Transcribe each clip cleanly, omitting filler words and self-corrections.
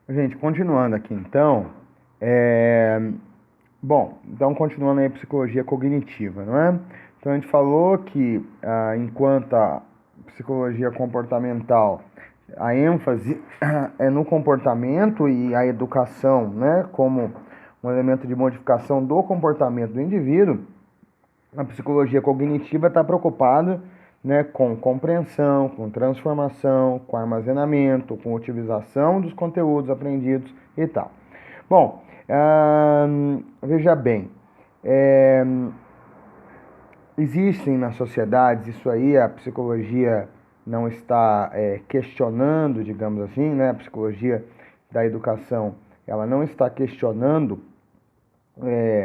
Gente, continuando aqui então, é... bom, então continuando aí a psicologia cognitiva, não é? Então a gente falou que enquanto a psicologia comportamental, a ênfase é no comportamento e a educação, né, como um elemento de modificação do comportamento do indivíduo, a psicologia cognitiva está preocupada, né, com compreensão, com transformação, com armazenamento, com utilização dos conteúdos aprendidos e tal. Bom, veja bem, é, existem nas sociedades, isso aí a psicologia não está questionando, digamos assim, né, a psicologia da educação, ela não está questionando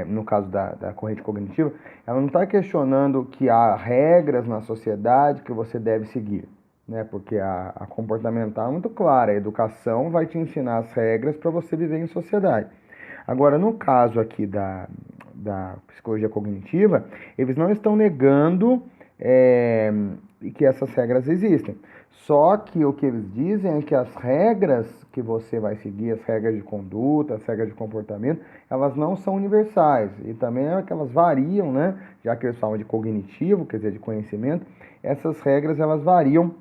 no caso da corrente cognitiva, ela não está questionando que há regras na sociedade que você deve seguir, né? Porque a comportamental é muito clara, a educação vai te ensinar as regras para você viver em sociedade. Agora, no caso aqui da psicologia cognitiva, eles não estão negando é, que essas regras existem. Só que o que eles dizem é que as regras que você vai seguir, as regras de conduta, as regras de comportamento, elas não são universais. E também é que elas variam, né? Já que eles falam de cognitivo, quer dizer, de conhecimento, essas regras elas variam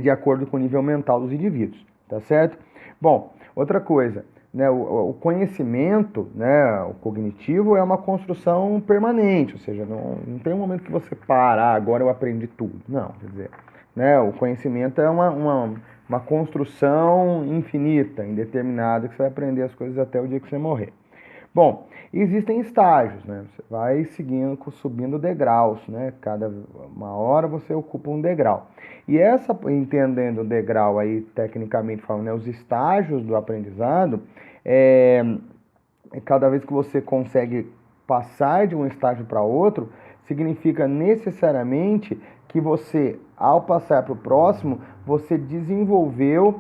de acordo com o nível mental dos indivíduos, tá certo? Bom, outra coisa, né, o conhecimento, né, o cognitivo é uma construção permanente, ou seja, não tem um momento que você para, agora eu aprendi tudo. Não, quer dizer, né, o conhecimento é uma construção infinita, indeterminada, que você vai aprender as coisas até o dia que você morrer. Bom, existem estágios, né? Você vai seguindo, subindo degraus, né? Cada uma hora você ocupa um degrau. E essa, entendendo o degrau aí, tecnicamente falando, né? Os estágios do aprendizado, é, cada vez que você consegue passar de um estágio para outro, significa necessariamente que você, ao passar para o próximo, você desenvolveu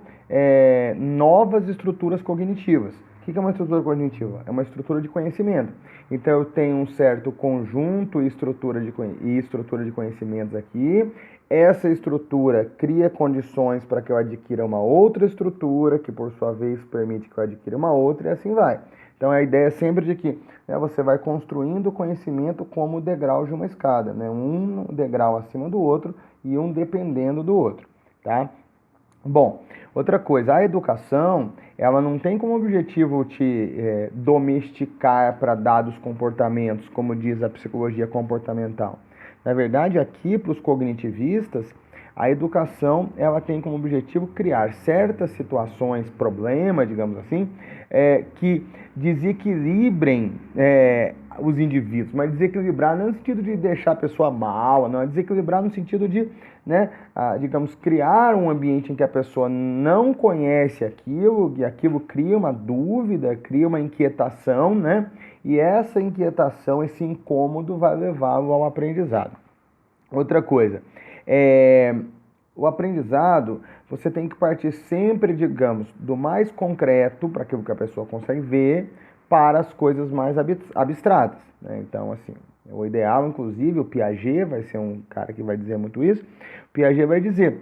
novas estruturas cognitivas. O que é uma estrutura cognitiva? É uma estrutura de conhecimento. Então eu tenho um certo conjunto e estrutura de conhecimentos aqui. Essa estrutura cria condições para que eu adquira uma outra estrutura, que por sua vez permite que eu adquira uma outra, e assim vai. Então a ideia é sempre de que você vai construindo o conhecimento como degrau de uma escada, né? Um degrau acima do outro e um dependendo do outro, tá? Bom, outra coisa, a educação, ela não tem como objetivo te domesticar para dados comportamentos, como diz a psicologia comportamental. Na verdade, aqui para os cognitivistas, a educação ela tem como objetivo criar certas situações, problema, digamos assim, que desequilibrem os indivíduos, mas desequilibrar não no sentido de deixar a pessoa mal, não, é desequilibrar no sentido de, né, digamos, criar um ambiente em que a pessoa não conhece aquilo, e aquilo cria uma dúvida, cria uma inquietação, né, e essa inquietação, esse incômodo vai levá-lo ao aprendizado. Outra coisa, o aprendizado, você tem que partir sempre, digamos, do mais concreto, para aquilo que a pessoa consegue ver, para as coisas mais abstratas, né? Então, assim, o ideal, inclusive, o Piaget vai ser um cara que vai dizer muito isso. O Piaget vai dizer,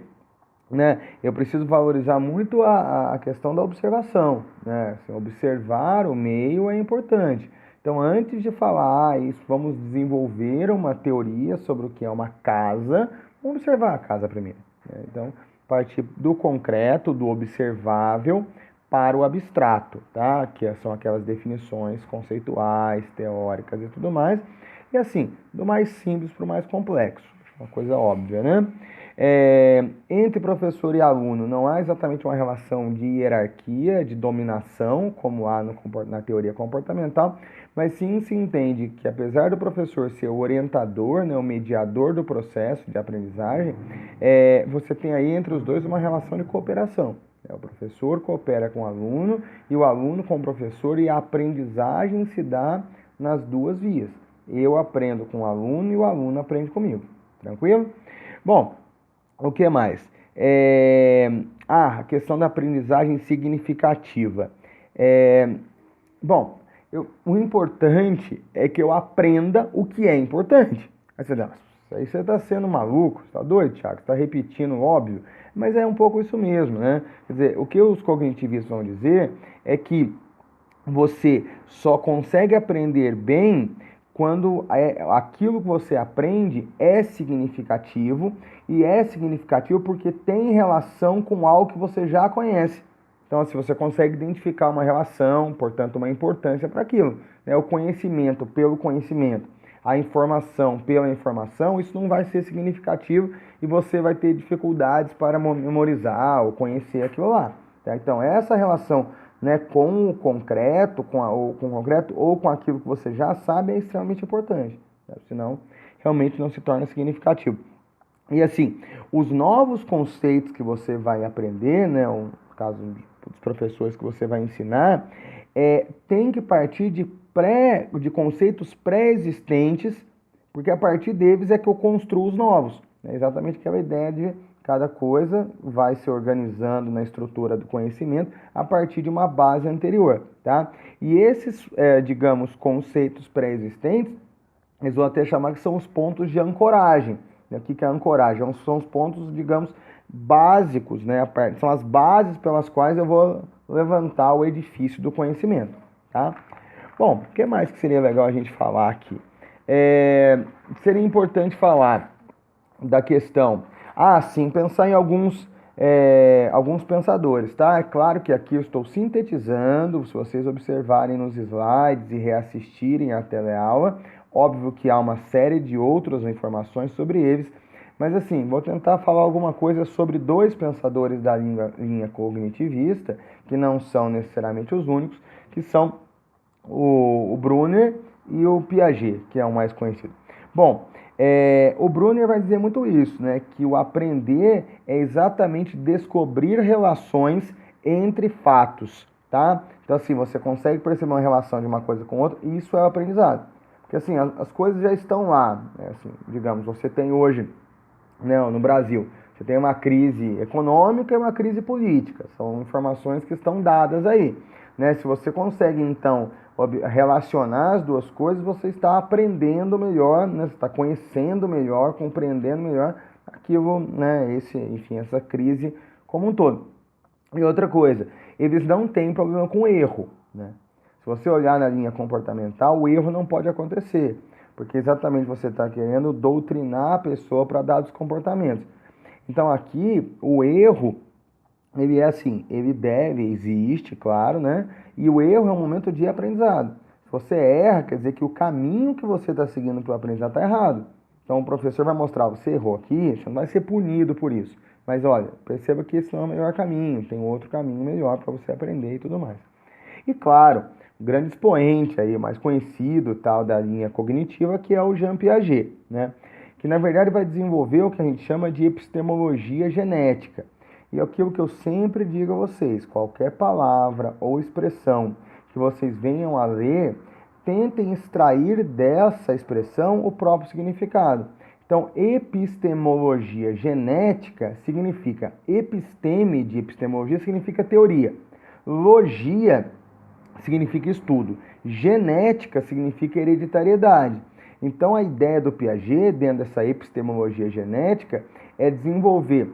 né, eu preciso valorizar muito a questão da observação, né? Assim, observar o meio é importante. Então, antes de falar isso, vamos desenvolver uma teoria sobre o que é uma casa. Vamos observar a casa primeiro, né? Então, partir do concreto, do observável, para o abstrato, tá? Que são aquelas definições conceituais, teóricas e tudo mais. E assim, do mais simples para o mais complexo. Uma coisa óbvia, né? Entre professor e aluno não há exatamente uma relação de hierarquia, de dominação, como há na teoria comportamental, mas sim se entende que apesar do professor ser o orientador, né, o mediador do processo de aprendizagem, você tem aí entre os dois uma relação de cooperação. O professor coopera com o aluno e o aluno com o professor, e a aprendizagem se dá nas duas vias. Eu aprendo com o aluno e o aluno aprende comigo. Tranquilo? Bom, o que mais? A questão da aprendizagem significativa. Bom, o importante é que eu aprenda o que é importante. Aí você diz, isso aí você está sendo maluco, você está doido, Thiago? Você está repetindo óbvio. Mas é um pouco isso mesmo, né? Quer dizer, o que os cognitivistas vão dizer é que você só consegue aprender bem quando aquilo que você aprende é significativo, e é significativo porque tem relação com algo que você já conhece. Então, assim, você consegue identificar uma relação, portanto, uma importância para aquilo, né? O conhecimento pelo conhecimento, a informação pela informação, isso não vai ser significativo e você vai ter dificuldades para memorizar ou conhecer aquilo lá, tá? Então, essa relação, né, com o concreto, com o concreto ou com aquilo que você já sabe é extremamente importante, tá? Senão realmente não se torna significativo. E assim, os novos conceitos que você vai aprender, né, no caso dos professores que você vai ensinar, tem que partir de conceitos pré-existentes, porque a partir deles é que eu construo os novos. É exatamente aquela ideia de cada coisa vai se organizando na estrutura do conhecimento a partir de uma base anterior, tá? E esses, digamos, conceitos pré-existentes, eles vão até chamar que são os pontos de ancoragem. O que é a ancoragem? São os pontos, digamos, básicos, né? São as bases pelas quais eu vou levantar o edifício do conhecimento, tá? Bom, o que mais que seria legal a gente falar aqui? Seria importante falar da questão, sim, pensar em alguns pensadores, tá? É claro que aqui eu estou sintetizando, se vocês observarem nos slides e reassistirem a teleaula, óbvio que há uma série de outras informações sobre eles, mas assim, vou tentar falar alguma coisa sobre dois pensadores da linha cognitivista, que não são necessariamente os únicos, que são o Brunner e o Piaget, que é o mais conhecido. Bom, o Brunner vai dizer muito isso, né? Que o aprender é exatamente descobrir relações entre fatos, tá? Então, assim, você consegue perceber uma relação de uma coisa com outra, e isso é o aprendizado. Porque, assim, as coisas já estão lá, né? Assim, digamos, você tem hoje, né, no Brasil, você tem uma crise econômica e uma crise política, são informações que estão dadas aí, né? Se você consegue, então, relacionar as duas coisas, você está aprendendo melhor, né? Você está conhecendo melhor, compreendendo melhor aquilo, né? Enfim, essa crise como um todo. E outra coisa, eles não têm problema com erro, né? Se você olhar na linha comportamental, o erro não pode acontecer, porque exatamente você está querendo doutrinar a pessoa para dados comportamentos. Então aqui, o erro, ele é assim, existe, claro, né? E o erro é um momento de aprendizado. Se você erra, quer dizer que o caminho que você está seguindo para o aprendizado está errado. Então o professor vai mostrar, você errou aqui, você não vai ser punido por isso. Mas olha, perceba que esse não é o melhor caminho, tem outro caminho melhor para você aprender e tudo mais. E claro, o grande expoente aí, mais conhecido, tal, da linha cognitiva, que é o Jean Piaget, né? Que na verdade vai desenvolver o que a gente chama de epistemologia genética. E é aquilo que eu sempre digo a vocês, qualquer palavra ou expressão que vocês venham a ler, tentem extrair dessa expressão o próprio significado. Então, epistemologia genética significa, episteme de epistemologia significa teoria, logia significa estudo, genética significa hereditariedade. Então, a ideia do Piaget, dentro dessa epistemologia genética, é desenvolver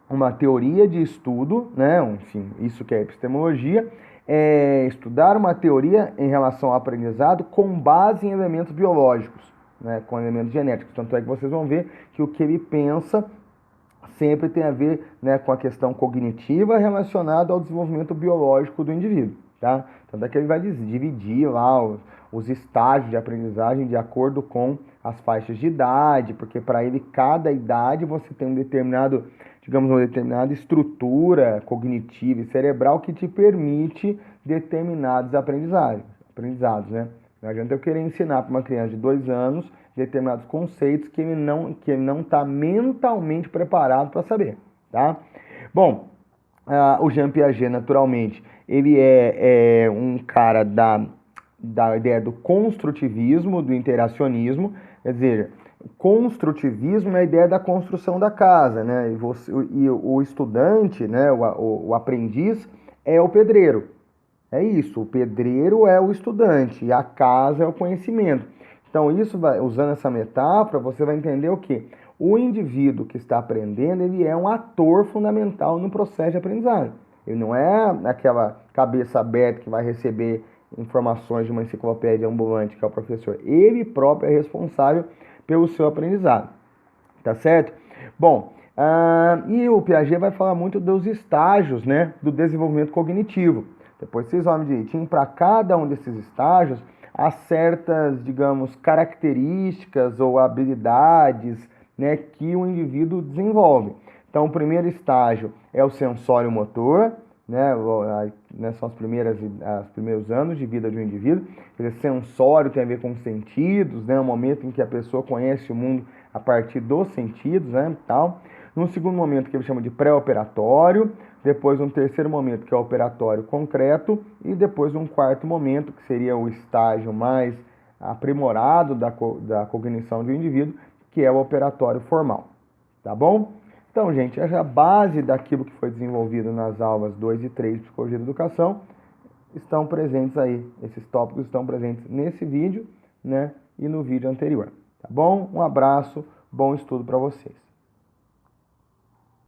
uma teoria de estudo, né? Enfim, isso que é epistemologia, é estudar uma teoria em relação ao aprendizado com base em elementos biológicos, né? Com elementos genéticos. Tanto é que vocês vão ver que o que ele pensa sempre tem a ver, né, com a questão cognitiva relacionada ao desenvolvimento biológico do indivíduo, tá? Tanto é que ele vai dividir lá os estágios de aprendizagem de acordo com as faixas de idade, porque para ele cada idade você tem uma determinada estrutura cognitiva e cerebral que te permite determinados aprendizados, né? Não adianta eu querer ensinar para uma criança de 2 anos determinados conceitos que ele não está mentalmente preparado para saber, tá? Bom, o Jean Piaget, naturalmente, ele é um cara da ideia do construtivismo, do interacionismo, quer dizer, construtivismo é a ideia da construção da casa, né? E o estudante, né, o aprendiz, é o pedreiro. É isso, o pedreiro é o estudante e a casa é o conhecimento. Então, usando essa metáfora, você vai entender o quê? o indivíduo que está aprendendo, ele é um ator fundamental no processo de aprendizagem. Ele não é aquela cabeça aberta que vai receber informações de uma enciclopédia ambulante, que é o professor. Ele próprio é responsável pelo seu aprendizado. Tá certo? Bom, e o Piaget vai falar muito dos estágios, né, do desenvolvimento cognitivo. Depois vocês vão direitinho, para cada um desses estágios, há certas, digamos, características ou habilidades, né, que o indivíduo desenvolve. Então, o primeiro estágio é o sensório-motor, né, são os primeiros anos de vida de um indivíduo. Quer dizer, sensório tem a ver com sentidos, né, o momento em que a pessoa conhece o mundo a partir dos sentidos, né, tal. Num segundo momento, que ele chama de pré-operatório, depois um terceiro momento, que é o operatório concreto, e depois um quarto momento, que seria o estágio mais aprimorado da cognição do indivíduo, que é o operatório formal. Tá bom? Então, gente, essa é a base daquilo que foi desenvolvido nas aulas 2 e 3 de Psicologia da Educação. Estão presentes aí, esses tópicos estão presentes nesse vídeo, né, e no vídeo anterior. Tá bom? Um abraço, bom estudo para vocês.